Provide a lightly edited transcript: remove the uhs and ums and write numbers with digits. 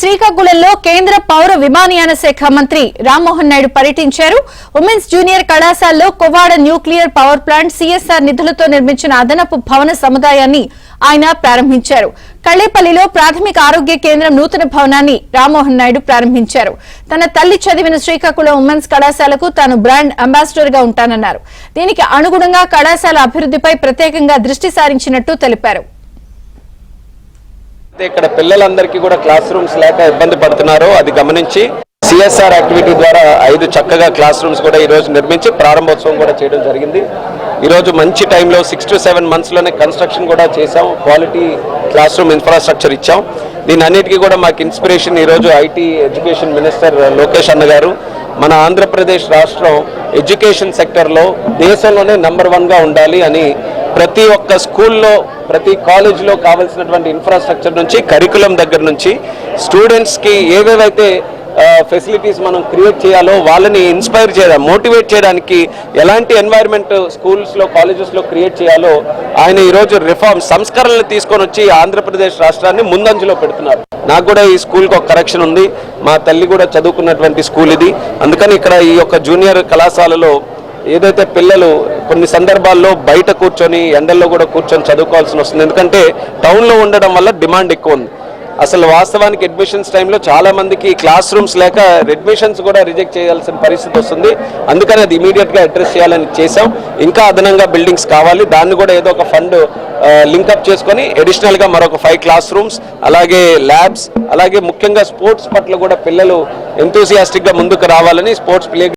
శ్రీకాకుళంలో కేంద్ర పౌర విమానయాన శాఖ మంత్రి రామ్మోహన్ నాయుడు పర్యటించారు. ఉమెన్స్ జూనియర్ కళాశాలలో Kovvada nuclear power plant CSR నిధులతో నిర్మించిన అదనపు భవన సముదాయాన్ని ఆయన ప్రారంభించారు. కళ్లేపల్లిలో ప్రాథమిక ఆరోగ్య కేంద్రం నూతన భవనాన్ని రామ్మోహన్ నాయుడు ప్రారంభించారు. తన తల్లి చదివిన శ్రీకాకుళం ఉమెన్స్ కళాశాలకు తాను బ్రాండ్ అంబాసిడర్ గా ఉంటానన్నారు. దీనికి అనుగుణంగా కళాశాల అభివృద్ధిపై ప్రత్యేకంగా దృష్టి సారించినట్టు తెలిపారు. ఇక్కడ పిల్లలందరికీ కూడా క్లాస్ రూమ్స్ లేక ఇబ్బంది పడుతున్నారు. అది గమనించి సిఎస్ఆర్ యాక్టివిటీ ద్వారా 5 చక్కగా క్లాస్ రూమ్స్ కూడా ఈ రోజు నిర్మించి ప్రారంభోత్సవం కూడా చేయడం జరిగింది. ఈరోజు మంచి టైంలో 6 to 7 monthsలోనే కన్స్ట్రక్షన్ కూడా చేసాం. క్వాలిటీ క్లాస్ రూమ్ ఇన్ఫ్రాస్ట్రక్చర్ ఇచ్చాం. దీని అన్నిటికీ కూడా మాకు ఇన్స్పిరేషన్ ఈరోజు ఐటీ ఎడ్యుకేషన్ మినిస్టర్ లోకేష్ అన్న గారు. మన ఆంధ్రప్రదేశ్ రాష్ట్రం ఎడ్యుకేషన్ సెక్టర్లో దేశంలోనే నెంబర్ 1గా ఉండాలి అని ప్రతి ఒక్క స్కూల్లో ప్రతి కాలేజీలో కావాల్సినటువంటి ఇన్ఫ్రాస్ట్రక్చర్ నుంచి కరికులం దగ్గర నుంచి స్టూడెంట్స్కి ఏవేవైతే ఫెసిలిటీస్ మనం క్రియేట్ చేయాలో వాళ్ళని ఇన్స్పైర్ చేయడం మోటివేట్ చేయడానికి ఎలాంటి ఎన్వైర్న్మెంట్ స్కూల్స్లో కాలేజెస్లో క్రియేట్ చేయాలో ఆయన ఈరోజు సంస్కరణలు తీసుకొని వచ్చి ఆంధ్రప్రదేశ్ రాష్ట్రాన్ని ముందంజలో పెడుతున్నారు. నాకు కూడా ఈ స్కూల్కి ఒక కరెక్షన్ ఉంది. మా తల్లి కూడా చదువుకున్నటువంటి స్కూల్ ఇది. అందుకని ఇక్కడ ఈ యొక్క జూనియర్ కళాశాలలో ఏదైతే పిల్లలు కొన్ని సందర్భాల్లో బయట కూర్చొని ఎండల్లో కూడా కూర్చొని చదువుకోవాల్సి వస్తుంది. ఎందుకంటే టౌన్లో ఉండడం వల్ల డిమాండ్ ఎక్కువ ఉంది. అసలు వాస్తవానికి అడ్మిషన్స్ టైంలో చాలా మందికి క్లాస్ రూమ్స్ లేక అడ్మిషన్స్ కూడా రిజెక్ట్ చేయాల్సిన పరిస్థితి వస్తుంది. అందుకని అది ఇమీడియట్గా అడ్రస్ చేయాలని చేసాం. ఇంకా అదనంగా బిల్డింగ్స్ కావాలి. దాన్ని కూడా ఏదో ఒక ఫండ్ లింకప్ చేసుకొని అడిషనల్గా మరొక 5 క్లాస్ రూమ్స్ అలాగే ల్యాబ్స్ అలాగే ముఖ్యంగా స్పోర్ట్స్ పట్ల కూడా పిల్లలు ఎంతూసియాస్టిక్గా ముందుకు రావాలని స్పోర్ట్స్ ప్లే